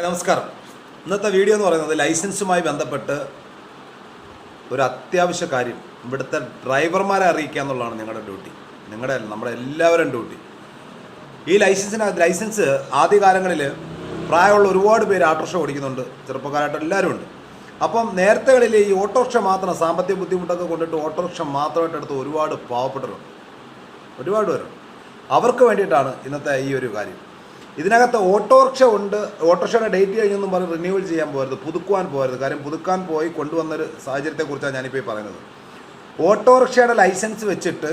നമസ്കാരം. ഇന്നത്തെ വീഡിയോ എന്ന് പറയുന്നത് ലൈസൻസുമായി ബന്ധപ്പെട്ട് ഒരു അത്യാവശ്യ കാര്യം ഇവിടുത്തെ ഡ്രൈവർമാരെ അറിയിക്കുക എന്നുള്ളതാണ് ഞങ്ങളുടെ ഡ്യൂട്ടി. നമ്മുടെ എല്ലാവരും ഡ്യൂട്ടി. ഈ ലൈസൻസ് ആദ്യകാലങ്ങളിൽ പ്രായമുള്ള ഒരുപാട് പേര് ഓട്ടോറിക്ഷ ഓടിക്കുന്നുണ്ട്, ചെറുപ്പക്കാരായിട്ട് എല്ലാവരും ഉണ്ട്. അപ്പം നേരത്തെകളിൽ ഈ ഓട്ടോറിക്ഷ മാത്രം സാമ്പത്തിക ബുദ്ധിമുട്ടൊക്കെ കൊണ്ടിട്ട് ഓട്ടോറിക്ഷ മാത്രമായിട്ട് എടുത്ത് ഒരുപാട് പാവപ്പെട്ടവരുണ്ട്, ഒരുപാട് പേരുണ്ട്. അവർക്ക് വേണ്ടിയിട്ടാണ് ഇന്നത്തെ ഈ ഒരു കാര്യം. ഇതിനകത്ത് ഓട്ടോറിക്ഷ ഉണ്ട്, ഓട്ടോറിക്ഷയുടെ ഡേറ്റ് കഴിഞ്ഞൊന്നും പറഞ്ഞ് റിന്യൂവൽ ചെയ്യാൻ പോകരുത്, പുതുക്കുവാൻ പോകരുത്. കാര്യം പുതുക്കാൻ പോയി കൊണ്ടുവന്നൊരു സാഹചര്യത്തെക്കുറിച്ചാണ് ഞാനിപ്പോൾ ഈ പറയുന്നത്. ഓട്ടോറിക്ഷയുടെ ലൈസൻസ് വെച്ചിട്ട്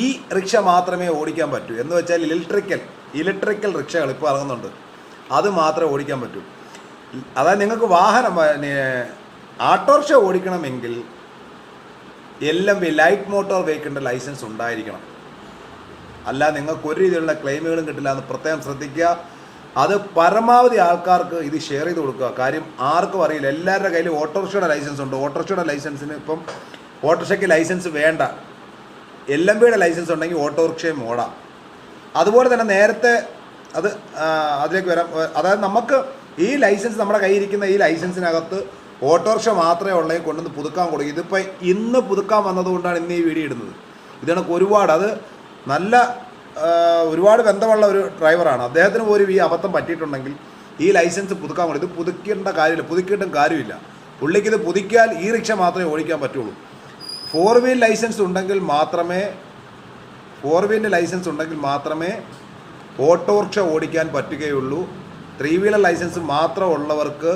ഈ റിക്ഷ മാത്രമേ ഓടിക്കാൻ പറ്റൂ. എന്ന് വെച്ചാൽ ഇലക്ട്രിക്കൽ റിക്ഷകൾ ഇപ്പോൾ ഇറങ്ങുന്നുണ്ട്, അത് മാത്രമേ ഓടിക്കാൻ പറ്റൂ. അതായത് നിങ്ങൾക്ക് ഓട്ടോറിക്ഷ ഓടിക്കണമെങ്കിൽ ലൈറ്റ് മോട്ടോർ വെഹിക്കിളിൻ്റെ ലൈസൻസ് ഉണ്ടായിരിക്കണം. അല്ല നിങ്ങൾക്ക് ഒരു രീതിയിലുള്ള ക്ലെയിമുകളും കിട്ടില്ല എന്ന് പ്രത്യേകം ശ്രദ്ധിക്കുക. അത് പരമാവധി ആൾക്കാർക്ക് ഇത് ഷെയർ ചെയ്ത് കൊടുക്കുക. കാര്യം ആർക്കും അറിയില്ല, എല്ലാവരുടെ കയ്യിൽ ഓട്ടോറിക്ഷയുടെ ലൈസൻസ് ഉണ്ട്. ഓട്ടോറിക്ഷയുടെ ലൈസൻസിന് ഇപ്പം ഓട്ടോറിക്ഷയ്ക്ക് ലൈസൻസ് വേണ്ട, LMBയുടെ ലൈസൻസ് ഉണ്ടെങ്കിൽ ഓട്ടോറിക്ഷയും ഓടാം. അതുപോലെ തന്നെ നേരത്തെ അതിലേക്ക് വരാം. അതായത് നമുക്ക് ഈ ലൈസൻസ് നമ്മുടെ കയ്യിരിക്കുന്ന ഈ ലൈസൻസിനകത്ത് ഓട്ടോറിക്ഷ മാത്രമേ ഉള്ളെങ്കിൽ കൊണ്ടുവന്ന് പുതുക്കാൻ കൊടുക്കും. ഇതിപ്പോൾ ഇന്ന് പുതുക്കാൻ വന്നതുകൊണ്ടാണ് ഇന്ന് ഈ വീഡിയോ ഇടുന്നത്. ഇതിനൊക്കെ ഒരുപാട് ബന്ധമുള്ള ഒരു ഡ്രൈവറാണ്. അദ്ദേഹത്തിന് പോലും ഈ അബദ്ധം പറ്റിയിട്ടുണ്ടെങ്കിൽ ഈ ലൈസൻസ് പുതുക്കാൻ കൊടുക്കും. ഇത് പുതുക്കേണ്ട കാര്യമില്ല, പുതുക്കിയിട്ടും കാര്യമില്ല. പുള്ളിക്ക് ഇത് പുതുക്കിയാൽ ഈ റിക്ഷ മാത്രമേ ഓടിക്കാൻ പറ്റുള്ളൂ. 4 വീൽ ലൈസൻസ് ഉണ്ടെങ്കിൽ മാത്രമേ ഓട്ടോറിക്ഷ ഓടിക്കാൻ പറ്റുകയുള്ളൂ. 3 വീലർ ലൈസൻസ് മാത്രം ഉള്ളവർക്ക്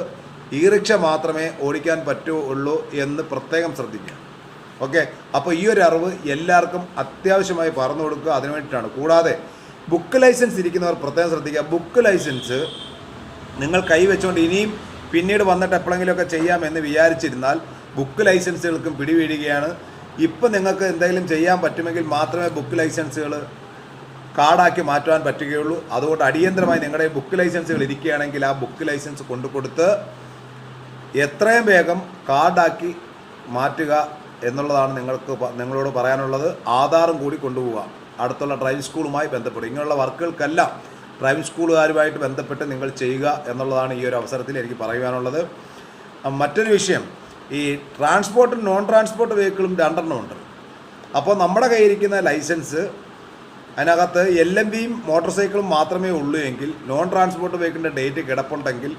ഈ റിക്ഷ മാത്രമേ ഓടിക്കാൻ പറ്റുള്ളൂ എന്ന് പ്രത്യേകം ശ്രദ്ധിക്കുക. ഓക്കെ, അപ്പോൾ ഈ ഒരു അറിവ് എല്ലാവർക്കും അത്യാവശ്യമായി പറഞ്ഞു കൊടുക്കുക. അതിനു വേണ്ടിയിട്ടാണ്. കൂടാതെ ബുക്ക് ലൈസൻസ് ഇരിക്കുന്നവർ പ്രത്യേകം ശ്രദ്ധിക്കുക. ബുക്ക് ലൈസൻസ് നിങ്ങൾ കൈവച്ചുകൊണ്ട് ഇനിയും പിന്നീട് വന്നിട്ട് എപ്പോഴെങ്കിലുമൊക്കെ ചെയ്യാമെന്ന് വിചാരിച്ചിരുന്നാൽ ബുക്ക് ലൈസൻസുകൾക്കും പിടിവീഴുകയാണ്. ഇപ്പം നിങ്ങൾക്ക് എന്തെങ്കിലും ചെയ്യാൻ പറ്റുമെങ്കിൽ മാത്രമേ ബുക്ക് ലൈസൻസുകൾ കാർഡാക്കി മാറ്റുവാൻ പറ്റുകയുള്ളൂ. അതുകൊണ്ട് അടിയന്തരമായി നിങ്ങളുടെ ബുക്ക് ലൈസൻസുകൾ ഇരിക്കുകയാണെങ്കിൽ ആ ബുക്ക് ലൈസൻസ് കൊണ്ടുകൊടുത്ത് എത്രയും വേഗം കാർഡാക്കി മാറ്റുക എന്നുള്ളതാണ് നിങ്ങളോട് പറയാനുള്ളത്. ആധാറും കൂടി കൊണ്ടുപോവുക. അടുത്തുള്ള ഡ്രൈവിംഗ് സ്കൂളുമായി ബന്ധപ്പെടും. ഇങ്ങനെയുള്ള വർക്കുകൾക്കെല്ലാം ഡ്രൈവിംഗ് സ്കൂളുകാരുമായിട്ട് ബന്ധപ്പെട്ട് നിങ്ങൾ ചെയ്യുക എന്നുള്ളതാണ് ഈ ഒരു അവസരത്തിൽ എനിക്ക് പറയുവാനുള്ളത്. മറ്റൊരു വിഷയം, ഈ ട്രാൻസ്പോർട്ടും നോൺ ട്രാൻസ്പോർട്ട് വെഹിക്കിളും 2 ഉണ്ട്. അപ്പോൾ നമ്മുടെ കയ്യിരിക്കുന്ന ലൈസൻസ് അതിനകത്ത് LMBയും മോട്ടോർ സൈക്കിളും മാത്രമേ ഉള്ളൂ എങ്കിൽ, നോൺ ട്രാൻസ്പോർട്ട് വെഹിക്കിളിൻ്റെ ഡേറ്റ് കിടപ്പുണ്ടെങ്കിൽ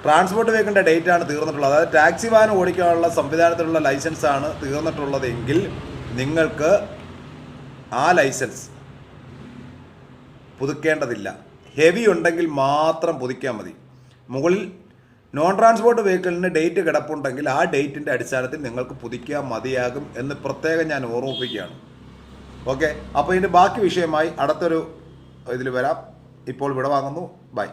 ട്രാൻസ്പോർട്ട് വെഹിക്കിളിൻ്റെ ഡേറ്റാണ് തീർന്നിട്ടുള്ളത്, അതായത് ടാക്സി വാഹനം ഓടിക്കാനുള്ള സംവിധാനത്തിലുള്ള ലൈസൻസാണ് തീർന്നിട്ടുള്ളതെങ്കിൽ നിങ്ങൾക്ക് ആ ലൈസൻസ് പുതുക്കേണ്ടതില്ല. ഹെവി ഉണ്ടെങ്കിൽ മാത്രം പുതുക്കിയാൽ മതി. മുകളിൽ നോൺ ട്രാൻസ്പോർട്ട് വെഹിക്കിളിന് ഡേറ്റ് കിടപ്പുണ്ടെങ്കിൽ ആ ഡേറ്റിൻ്റെ അടിസ്ഥാനത്തിൽ നിങ്ങൾക്ക് പുതുക്കിയാൽ മതിയാകും എന്ന് പ്രത്യേകം ഞാൻ ഓർമ്മിപ്പിക്കുകയാണ്. ഓക്കെ, അപ്പോൾ ഇതിൻ്റെ ബാക്കി വിഷയമായി അടുത്തൊരു ഇതിൽ വരാം. ഇപ്പോൾ വിടവാങ്ങുന്നു. ബൈ.